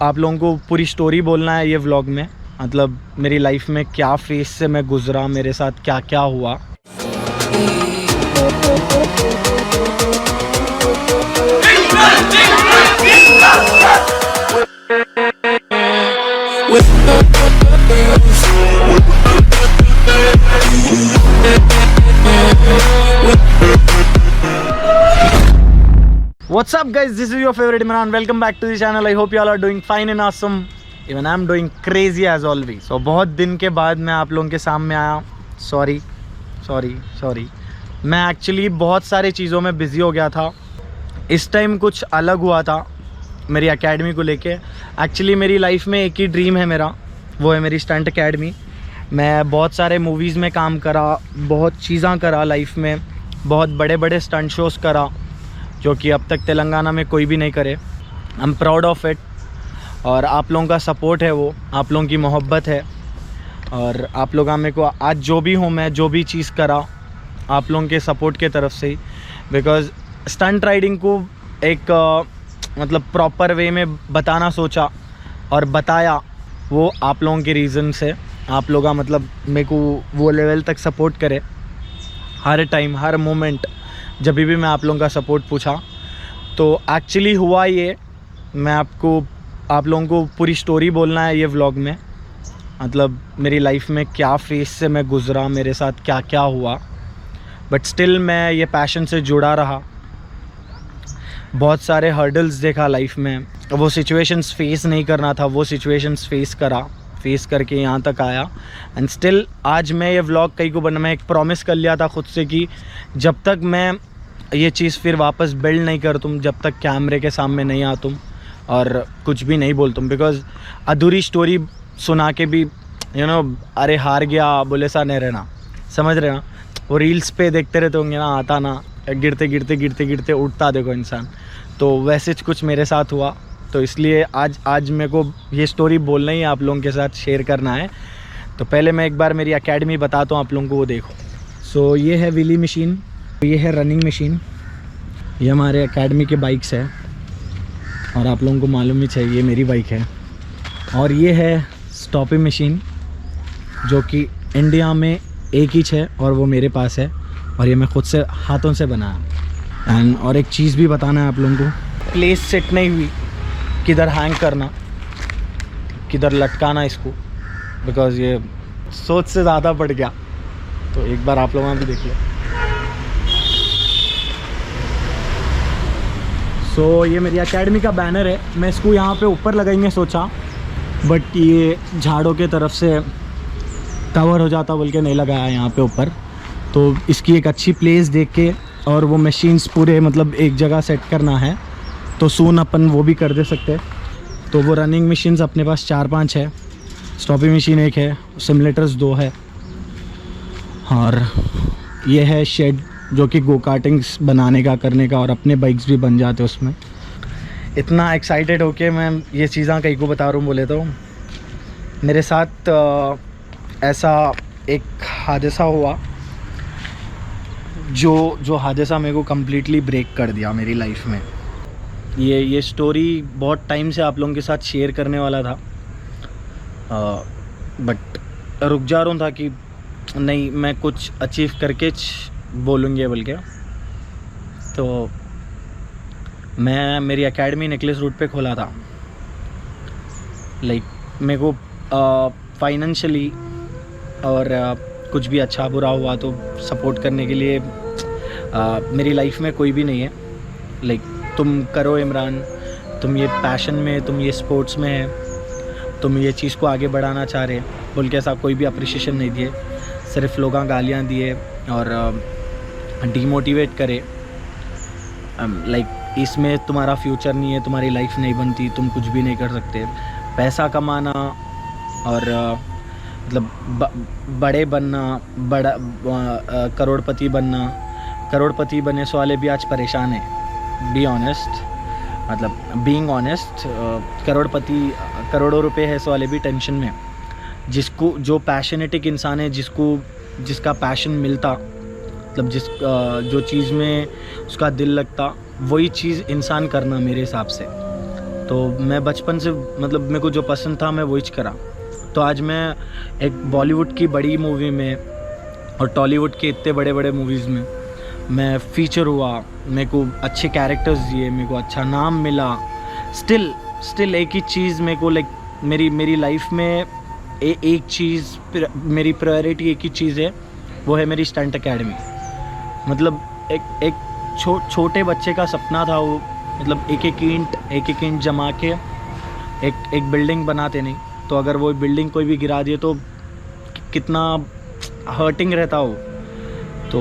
आप लोगों को पूरी स्टोरी बोलना है ये व्लॉग में। मतलब मेरी लाइफ में क्या फेस से मैं गुजरा, मेरे साथ क्या क्या हुआ। What's up guys, this is your favorite Imran. Welcome back to the channel. I hope you all are doing fine and awesome. Even I'm doing crazy as always. So बहुत दिन के बाद मैं आप लोगों के सामने आया। सॉरी मैं एक्चुअली बहुत सारी चीज़ों में बिज़ी हो गया था। इस टाइम कुछ अलग हुआ था मेरी एकेडमी को लेके। एक्चुअली मेरी लाइफ में एक ही ड्रीम है मेरा, वो है मेरी स्टंट एकेडमी। मैं बहुत सारे मूवीज़ में काम करा, बहुत चीज़ें करा लाइफ में, बहुत बड़े बड़े स्टंट शोज़ करा जो कि अब तक तेलंगाना में कोई भी नहीं करे। I am proud of it. और आप लोगों का सपोर्ट है, वो आप लोगों की मोहब्बत है। और आप लोग मेरे को आज जो भी हूँ, मैं जो भी चीज़ करा आप लोगों के सपोर्ट के तरफ से ही। बिकॉज़ स्टंट राइडिंग को एक मतलब प्रॉपर वे में बताना सोचा और बताया, वो आप लोगों के रीज़न से। आप लोग मतलब मेरे को वो लेवल तक सपोर्ट करे हर टाइम, हर मोमेंट। जब भी मैं आप लोगों का सपोर्ट पूछा तो एक्चुअली हुआ ये, मैं आप लोगों को पूरी स्टोरी बोलना है ये व्लॉग में। मतलब मेरी लाइफ में क्या फेस से मैं गुज़रा, मेरे साथ क्या क्या हुआ। बट स्टिल मैं ये पैशन से जुड़ा रहा। बहुत सारे हर्डल्स देखा लाइफ में, वो सिचुएशंस फेस नहीं करना था, वो सिचुएशंस फेस करके यहाँ तक आया। एंड स्टिल आज मैं ये व्लॉग कहीं को मैं एक प्रॉमिस कर लिया था खुद से कि जब तक मैं ये चीज़ फिर वापस बिल्ड नहीं कर तुम, जब तक कैमरे के सामने नहीं आ तुम और कुछ भी नहीं बोल तुम। बिकॉज़ अधूरी स्टोरी सुना के भी अरे हार गया बोले सा नहीं रहना, समझ रहे ना। वो रील्स पे देखते रहते होंगे ना, आता ना गिरते उठता देखो इंसान। तो वैसे कुछ मेरे साथ हुआ, तो इसलिए आज मेरे को ये स्टोरी बोलना ही आप लोगों के साथ शेयर करना है। तो पहले मैं एक बार मेरी एकेडमी बताता हूँ आप लोगों को, वो देखो। सो ये है व्हीली मशीन, ये है रनिंग मशीन, ये हमारे एकेडमी के बाइक्स है। और आप लोगों को मालूम ही चाहिए मेरी बाइक है। और ये है स्टॉपिंग मशीन जो कि इंडिया में एक ही है और वो मेरे पास है। और ये मैं खुद से हाथों से बनाया। एंड और एक चीज़ भी बताना है आप लोगों को, प्लेस सेट नहीं हुई, किधर हैंग करना, किधर लटकाना इसको, बिकॉज़ ये सोच से ज़्यादा बढ़ गया। तो एक बार आप लोगों ने भी देख लिया। सो ये मेरी एकेडमी का बैनर है। मैं इसको यहाँ पे ऊपर लगाएंगे सोचा, बट ये झाड़ों के तरफ से कवर हो जाता बोल के नहीं लगाया यहाँ पे ऊपर। तो इसकी एक अच्छी प्लेस देख के और वो मशीन्स पूरे मतलब एक जगह सेट करना है, तो सून अपन वो भी कर दे सकते। तो वो रनिंग मशीन्स अपने पास 4-5 है, स्टॉपिंग मशीन 1 है, सिमुलेटर्स 2 है। और ये है शेड जो कि गो कार्टिंग्स बनाने का, करने का, और अपने बाइक्स भी बन जाते उसमें। इतना एक्साइटेड होके मैं ये चीज़ें कहीं को बता रहा हूँ बोले तो मेरे साथ ऐसा एक हादसा हुआ जो हादसा मेरे को कम्प्लीटली ब्रेक कर दिया मेरी लाइफ में। ये स्टोरी बहुत टाइम से आप लोगों के साथ शेयर करने वाला था, बट रुक जा रहा था कि नहीं मैं कुछ अचीव करके बोलूँगी बोल के। तो मैं मेरी एकेडमी नेकलेस रोड पे खोला था। लाइक मेरे को फाइनेंशियली और कुछ भी अच्छा बुरा हुआ तो सपोर्ट करने के लिए मेरी लाइफ में कोई भी नहीं है। लाइक तुम करो इमरान, तुम ये पैशन में, तुम ये स्पोर्ट्स में है, तुम ये चीज़ को आगे बढ़ाना चाह रहे बोल के ऐसा कोई भी अप्रिशिएशन नहीं दिए। सिर्फ लोग गालियाँ दिए और डीमोटिवेट करे। लाइक इसमें तुम्हारा फ्यूचर नहीं है, तुम्हारी लाइफ नहीं बनती, तुम कुछ भी नहीं कर सकते। पैसा कमाना और मतलब बड़े बनना, करोड़पति बनने से वाले भी आज परेशान है। बी ऑनेस्ट, मतलब बीइंग ऑनेस्ट, करोड़ों रुपए है सो वाले भी टेंशन में। जिसको जो पैशनेटिक इंसान है, जिसका पैशन मिलता, मतलब जो चीज़ में उसका दिल लगता, वही चीज़ इंसान करना मेरे हिसाब से। तो मैं बचपन से मतलब मेरे को जो पसंद था मैं वही करा। तो आज मैं एक बॉलीवुड की बड़ी मूवी में और टॉलीवुड के इतने बड़े बड़े मूवीज़ में मैं फीचर हुआ, मेरे को अच्छे कैरेक्टर्स दिए, मेरे को अच्छा नाम मिला। स्टिल एक ही चीज़ मेरे को लाइक मेरी लाइफ में एक चीज़ मेरी प्रायोरिटी एक ही चीज़ है, वो है मेरी स्टंट एकेडमी। मतलब एक छोटे बच्चे का सपना था वो, मतलब एक एक ईंट जमा के एक बिल्डिंग बनाते नहीं, तो अगर वो बिल्डिंग कोई भी गिरा दिए तो कितना हर्टिंग रहता हो। तो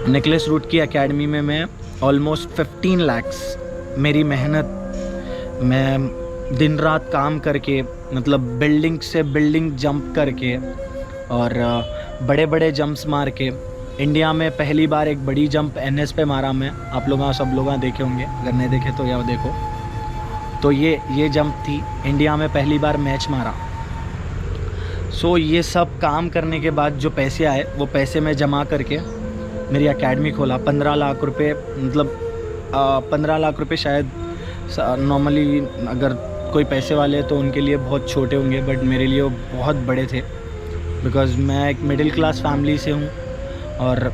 निकलेस रूट की एकेडमी में मैं ऑलमोस्ट 15 lakhs मेरी मेहनत, मैं दिन रात काम करके, मतलब बिल्डिंग से बिल्डिंग जंप करके और बड़े बड़े जंप्स मार के, इंडिया में पहली बार एक बड़ी जंप NS पे मारा मैं। आप लोग सब लोग देखे होंगे, अगर नहीं देखे तो या देखो। तो ये जंप थी, इंडिया में पहली बार मैच मारा। सो ये सब काम करने के बाद जो पैसे आए वो पैसे मैं जमा करके मेरी एकेडमी खोला। 15 लाख रुपए, मतलब 15 लाख रुपए शायद नॉर्मली अगर कोई पैसे वाले तो उनके लिए बहुत छोटे होंगे, बट मेरे लिए वो बहुत बड़े थे, बिकॉज़ मैं एक मिडिल क्लास फैमिली से हूँ और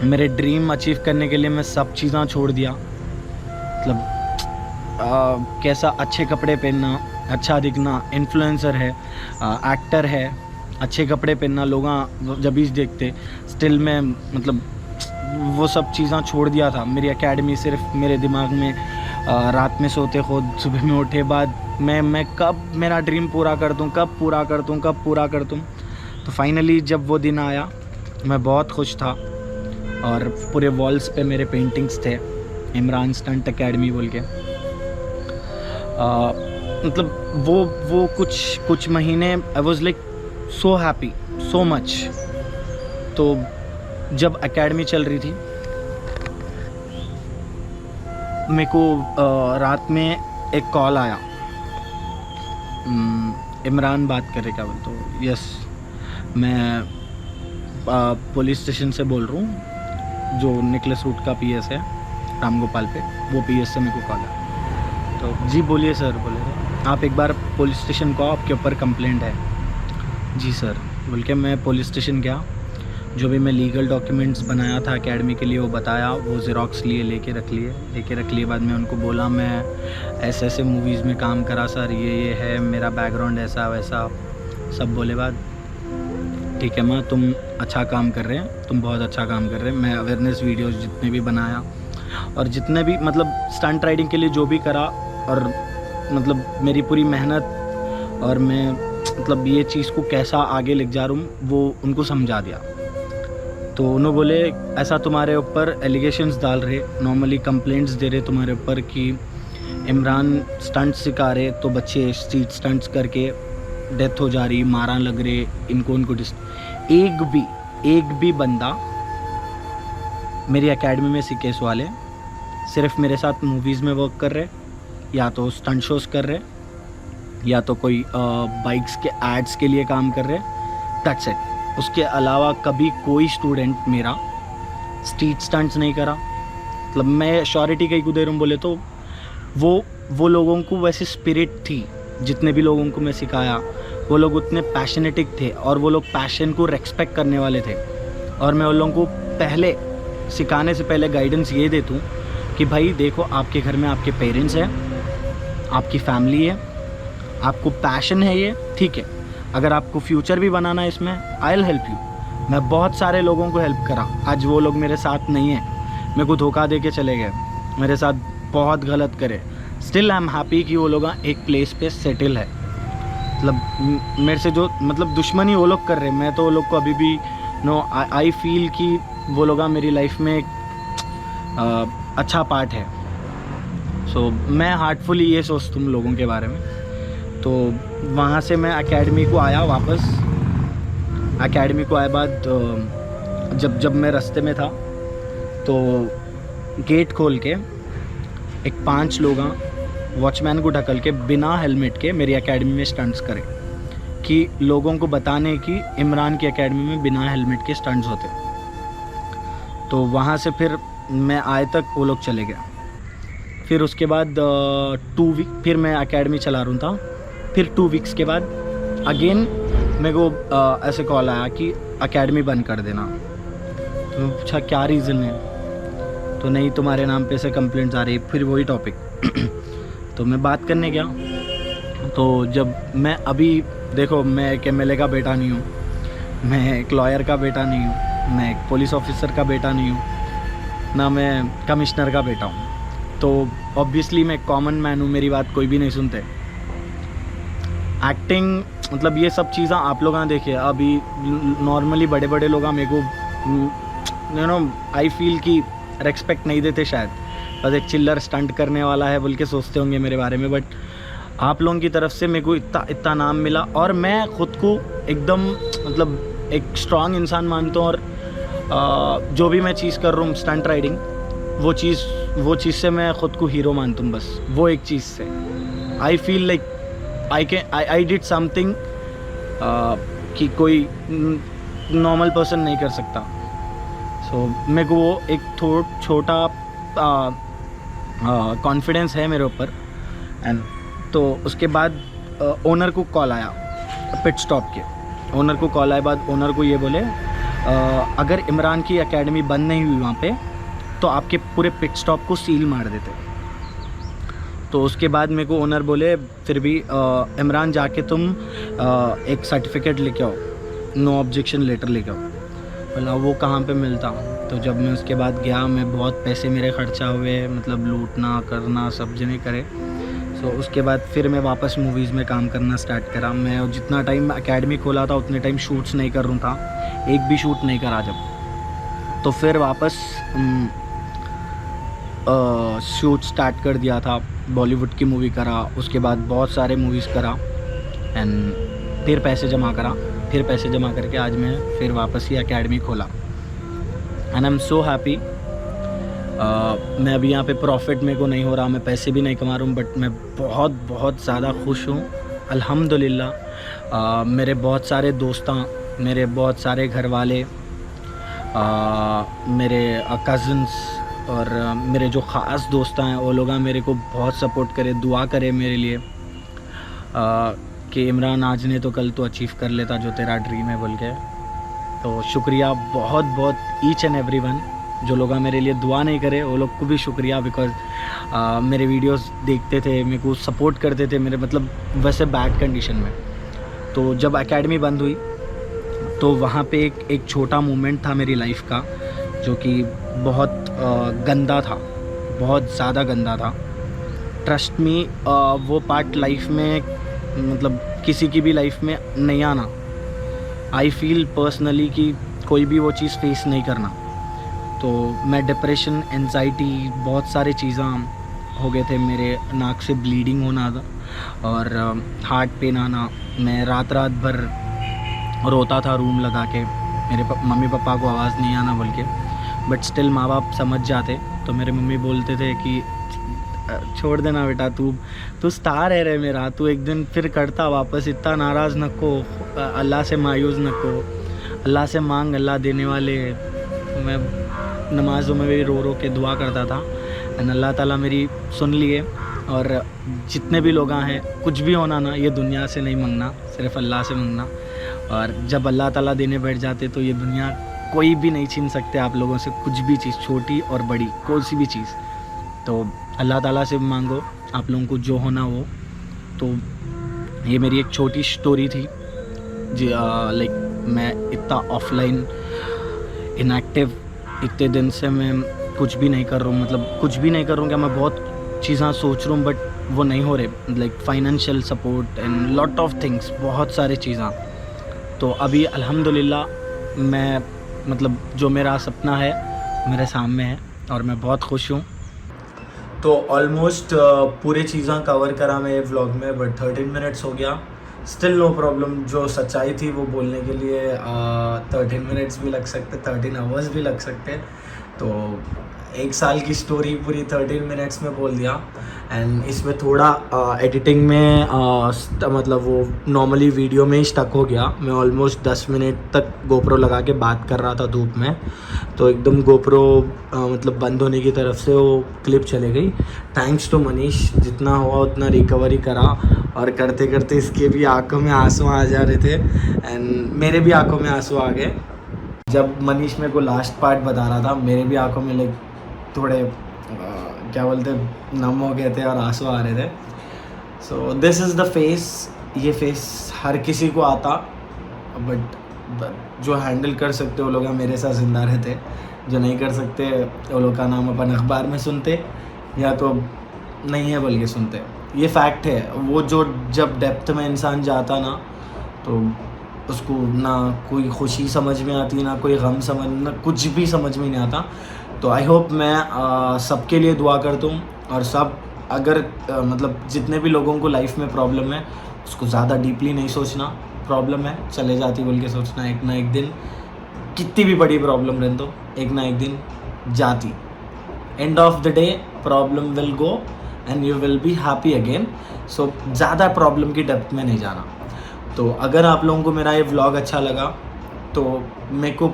मेरे ड्रीम अचीव करने के लिए मैं सब चीज़ें छोड़ दिया। मतलब कैसा अच्छे कपड़े पहनना, अच्छा दिखना, इन्फ्लुएंसर है, एक्टर है, अच्छे कपड़े पहनना, लोग जब भी देखते, स्टिल मैं मतलब वो सब चीज़ें छोड़ दिया था। मेरी एकेडमी सिर्फ मेरे दिमाग में रात में सोते खुद सुबह में उठे बाद मैं कब मेरा ड्रीम पूरा कर दूँ, कब पूरा कर दूँ। तो फाइनली जब वो दिन आया मैं बहुत खुश था और पूरे वॉल्स पे मेरे पेंटिंग्स थे, इमरान स्टंट एकेडमी बोल के। मतलब वो कुछ महीने I was like so happy, so much. तो जब एकेडमी चल रही थी मेरे को रात में एक कॉल आया, इमरान बात कर रहे, क्या बोलते हो? यस, मैं पुलिस स्टेशन से बोल रहा हूँ, जो निकलेस रूट का PS है रामगोपाल पे, वो PS से मेरे को कॉल आया। तो जी बोलिए सर। बोले आप एक बार पुलिस स्टेशन को, आपके ऊपर कंप्लेंट है। जी सर बोल के मैं पुलिस स्टेशन गया, जो भी मैं लीगल डॉक्यूमेंट्स बनाया था एकेडमी के लिए वो बताया, वो ज़ेरॉक्स लेके रख लिए। बाद में उनको बोला मैं ऐसे मूवीज़ में काम करा सर, ये है मेरा बैकग्राउंड, ऐसा वैसा सब बोले। बाद ठीक है माँ, तुम अच्छा काम कर रहे हैं, तुम बहुत अच्छा काम कर रहे हैं। मैं अवेयरनेस वीडियोज़ जितने भी बनाया और जितने भी मतलब स्टंट राइडिंग के लिए जो भी करा, और मतलब मेरी पूरी मेहनत और मैं मतलब ये चीज़ को कैसा आगे ले जा रहा हूँ वो उनको समझा दिया। तो उन्होंने बोले ऐसा तुम्हारे ऊपर एलिगेशंस डाल रहे, नॉर्मली कंप्लेंट्स दे रहे तुम्हारे ऊपर कि इमरान स्टंट्स सिखा रहे, तो बच्चे स्ट्रीट स्टंट्स करके डेथ हो जा रही, मारा लग रहे इनको। एक भी बंदा मेरी एकेडमी में सीखे वाले सिर्फ मेरे साथ मूवीज़ में वर्क कर रहे, या तो स्टंट शोज़ कर रहे, या तो कोई बाइक्स के एड्स के लिए काम कर रहे, दैट्स इट। उसके अलावा कभी कोई स्टूडेंट मेरा स्ट्रीट स्टंट्स नहीं करा। मतलब मैं श्योरिटी कहीं को दे रहा हूँ, बोले तो वो लोगों को वैसे स्पिरिट थी, जितने भी लोगों को मैं सिखाया वो लोग उतने पैशनेटिक थे और वो लोग पैशन को रेस्पेक्ट करने वाले थे। और मैं उन लोगों को पहले सिखाने से पहले गाइडेंस ये देता हूँ कि भाई देखो, आपके घर में आपके पेरेंट्स हैं, आपकी फैमिली है, आपको पैशन है, ये ठीक है। अगर आपको फ्यूचर भी बनाना है इसमें, आई विल हेल्प यू। मैं बहुत सारे लोगों को हेल्प करा, आज वो लोग मेरे साथ नहीं है, मेरे को धोखा दे के चले गए, मेरे साथ बहुत गलत करे। स्टिल आई एम हैप्पी कि वो लोग एक प्लेस पे सेटल है। मतलब मेरे से जो मतलब दुश्मनी वो लोग कर रहे, मैं तो वो लोग को अभी भी आई फील कि वो लोग मेरी लाइफ में एक अच्छा पार्ट है। सो मैं हार्टफुली ये सोचता हूँ लोगों के बारे में। तो वहाँ से मैं एकेडमी को आया वापस। एकेडमी को आए बाद जब मैं रास्ते में था तो गेट खोल के एक 5 लोग वॉचमैन को ढकल के बिना हेलमेट के मेरी एकेडमी में स्टंट्स करें, कि लोगों को बताने कि इमरान की एकेडमी में बिना हेलमेट के स्टंट्स होते। तो वहाँ से फिर मैं आए तक वो लोग चले गए। फिर उसके बाद 2 वीक फिर मैं एकेडमी चला रहा था। फिर 2 वीक्स के बाद अगेन मेरे को ऐसे कॉल आया कि एकेडमी बंद कर देना। तो मैं पूछा क्या रीज़न है, तो नहीं तुम्हारे नाम पे से कंप्लेंट्स आ रही। फिर वही टॉपिक तो मैं बात करने गया। तो जब मैं अभी देखो, मैं एक MLA का बेटा नहीं हूँ, मैं एक लॉयर का बेटा नहीं हूँ, मैं एक पुलिस ऑफिसर का बेटा नहीं हूँ, ना मैं कमिश्नर का बेटा हूँ। तो ऑब्वियसली मैं कॉमन मैन हूँ, मेरी बात कोई भी नहीं सुनते। एक्टिंग मतलब ये सब चीज़ें आप लोग देखिए, अभी नॉर्मली बड़े बड़े लोग मेरे को यू नो आई फील कि रेस्पेक्ट नहीं देते शायद, बस एक चिल्लर स्टंट करने वाला है बोल के सोचते होंगे मेरे बारे में। बट आप लोगों की तरफ से मेरे को इतना नाम मिला और मैं ख़ुद को एकदम मतलब एक स्ट्रॉन्ग इंसान मानता हूँ। और जो भी मैं चीज़ कर रहा हूँ स्टंट राइडिंग, वो चीज़ से मैं ख़ुद को हीरो मानता हूँ। बस वो एक चीज़ से I feel like I did something कि कोई नॉर्मल पर्सन नहीं कर सकता। सो मेरे को वो एक छोटा कॉन्फिडेंस है मेरे ऊपर। एंड तो उसके बाद ओनर को कॉल आया, पिट स्टॉप के ओनर को कॉल आए बाद ओनर को ये बोले अगर इमरान की एकेडमी बंद नहीं हुई वहाँ पे तो आपके पूरे पिट स्टॉप को सील मार देते। तो उसके बाद मेरे को ओनर बोले फिर भी इमरान जाके तुम एक सर्टिफिकेट लेके आओ, नो ऑब्जेक्शन लेटर लेके आओ। बोला वो कहाँ पे मिलता। तो जब मैं उसके बाद गया, मैं बहुत पैसे मेरे खर्चा हुए, मतलब लूटना करना सब जने करे। सो उसके बाद फिर मैं वापस मूवीज़ में काम करना स्टार्ट करा। मैं जितना टाइम एकेडमी खोला था उतने टाइम शूट्स नहीं कर रहा था, एक भी शूट नहीं करा जब। तो फिर वापस शूट स्टार्ट कर दिया था, बॉलीवुड की मूवी करा, उसके बाद बहुत सारे मूवीज़ करा एंड फिर पैसे जमा करा। फिर पैसे जमा करके आज मैं फिर वापस ही एकेडमी खोला and I am so happy. मैं अभी यहाँ पे प्रॉफिट मेरे को नहीं हो रहा, मैं पैसे भी नहीं कमा रहा हूँ, बट मैं बहुत बहुत ज़्यादा खुश हूँ अल्हम्दुलिल्लाह। मेरे बहुत सारे दोस्तां, मेरे बहुत सारे घर वाले, मेरे कज़न्स और मेरे जो ख़ास दोस्त हैं वो लोग मेरे को बहुत सपोर्ट करे, दुआ करे मेरे लिए कि इमरान आज ने तो कल तो अचीव कर लेता जो तेरा ड्रीम है बोल के। तो शुक्रिया बहुत बहुत ईच एंड एवरीवन जो लोग मेरे लिए दुआ नहीं करे, वो लोग को भी शुक्रिया, बिकॉज़ मेरे वीडियोस देखते थे, मेरे को सपोर्ट करते थे मेरे मतलब वैसे बैड कंडीशन में। तो जब एकेडमी बंद हुई तो वहाँ पे एक छोटा मोमेंट था मेरी लाइफ का जो कि बहुत गंदा था, बहुत ज़्यादा गंदा था। ट्रस्ट मी, वो पार्ट लाइफ में मतलब किसी की भी लाइफ में नहीं आना। आई फील पर्सनली कि कोई भी वो चीज़ फेस नहीं करना। तो मैं डिप्रेशन, एंजाइटी, बहुत सारे चीज़ें हो गए थे, मेरे नाक से ब्लीडिंग होना था और हार्ट पेन आना। मैं रात भर रोता था रूम लगा के, मेरे मम्मी पापा को आवाज़ नहीं आना बोल के, बट स्टिल माँ बाप समझ जाते। तो मेरे मम्मी बोलते थे कि छोड़ देना बेटा, तू स्टार है रे मेरा, तू एक दिन फिर करता वापस, इतना नाराज़ न को, अल्लाह से मायूस न को, अल्लाह से मांग, अल्लाह देने वाले। मैं नमाज़ों में भी रो रो के दुआ करता था एंड अल्लाह ताला मेरी सुन लिए। और जितने भी लोग हैं, कुछ भी होना ना, ये दुनिया से नहीं मांगना, सिर्फ अल्लाह से मांगना। और जब अल्लाह ताला देने बैठ जाते तो ये दुनिया कोई भी नहीं छीन सकते आप लोगों से कुछ भी चीज़, छोटी और बड़ी, कोई सी भी चीज़। तो अल्लाह ताला से मांगो आप लोगों को जो होना हो। तो ये मेरी एक छोटी स्टोरी थी जी। लाइक मैं इतना ऑफलाइन इनएक्टिव, इतने दिन से मैं कुछ भी नहीं कर रहा हूँ, मतलब कुछ भी नहीं कर रहा हूँ क्या, मैं बहुत चीज़ें सोच रहा हूँ बट वो नहीं हो रहे, like financial support and lot of things, बहुत सारे चीज़ें। तो अभी अल्हम्दुलिल्लाह मैं मतलब जो मेरा सपना है मेरे सामने है और मैं बहुत खुश हूँ। तो ऑलमोस्ट पूरे चीज़ें कवर करा मैं ये व्लॉग में, बट 13 मिनट्स हो गया, स्टिल नो प्रॉब्लम। जो सच्चाई थी वो बोलने के लिए 13 मिनट्स भी लग सकते, 13 आवर्स भी लग सकते। तो 1 साल की स्टोरी पूरी 13 मिनट्स में बोल दिया। एंड इसमें थोड़ा एडिटिंग में मतलब वो नॉर्मली वीडियो में ही स्टक हो गया। मैं ऑलमोस्ट 10 मिनट तक गोप्रो लगा के बात कर रहा था धूप में, तो एकदम गोप्रो मतलब बंद होने की तरफ से वो क्लिप चले गई। थैंक्स टू मनीष, जितना हुआ उतना रिकवरी करा, और करते करते इसके भी आंखों में आंसू आ जा रहे थे एंड मेरे भी आंखों में आंसू आ गए। जब मनीष मेरे को लास्ट पार्ट बता रहा था, मेरे भी आंखों में लाइक थोड़े क्या बोलते नम हो गए थे और आंसू आ रहे थे। So this is the face. ये फेस हर किसी को आता, बट जो हैंडल कर सकते वो लोग मेरे साथ ज़िंदा रहते, जो नहीं कर सकते वो लोग का नाम अपन अखबार में सुनते या तो नहीं है बोल के सुनते। ये फैक्ट है। वो जो जब डेप्थ में इंसान जाता ना, तो उसको ना कोई खुशी समझ में आती, ना कोई गम समझ, ना कुछ भी समझ में नहीं आता। तो आई होप मैं सबके लिए दुआ करता हूँ, और सब अगर मतलब जितने भी लोगों को लाइफ में प्रॉब्लम है उसको ज़्यादा डीपली नहीं सोचना। प्रॉब्लम है चले जाती बोल के सोचना, एक ना एक दिन कितनी भी बड़ी प्रॉब्लम रहे तो एक ना एक दिन जाती। End of the day problem will go and you will be happy again. So ज़्यादा प्रॉब्लम की डेप्थ में नहीं जाना। तो अगर आप लोगों को मेरा ये व्लॉग अच्छा लगा तो मेरे को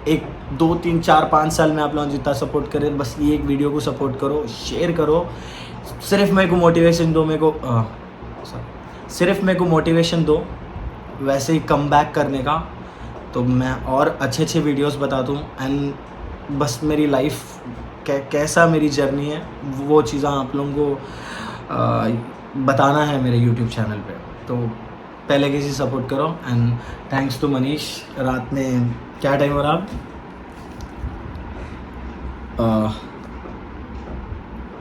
1, 2, 3, 4, 5 साल में आप लोग जितना सपोर्ट करें, बस ये एक वीडियो को सपोर्ट करो, शेयर करो। सिर्फ मेरे को मोटिवेशन दो, सिर्फ मेरे को मोटिवेशन दो वैसे ही कम बैक करने का, तो मैं और अच्छे वीडियोस बताता हूँ। एंड बस मेरी लाइफ कैसा मेरी जर्नी है वो चीज़ें आप लोगों को बताना है मेरे यूट्यूब चैनल पे। तो पहले किसी सपोर्ट करो। And thanks to Manish. रात में क्या टाइम हो रहा अब?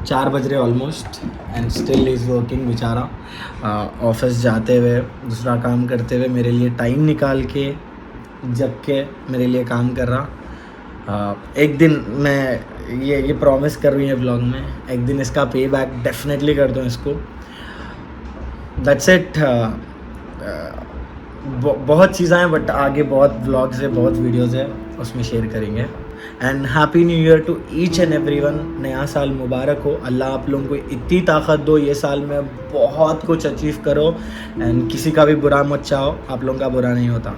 4 बज रहे almost and still is working बेचारा। ऑफिस जाते हुए, दूसरा काम करते हुए मेरे लिए टाइम निकाल के जग के मेरे लिए काम कर रहा। एक दिन मैं ये प्रॉमिस कर रही है व्लॉग में, एक दिन इसका पे बैक डेफिनेटली कर दूँ इसको। That's it. बहुत चीज़ें हैं, बट आगे बहुत व्लॉग्स है, बहुत वीडियोज़ है, उसमें शेयर करेंगे। And happy new year to each and everyone. नया साल मुबारक हो। अल्लाह आप लोगों को इतनी ताकत दो, ये साल में बहुत कुछ अचीव करो एंड किसी का भी बुरा मत चाहो, आप लोगों का बुरा नहीं होता।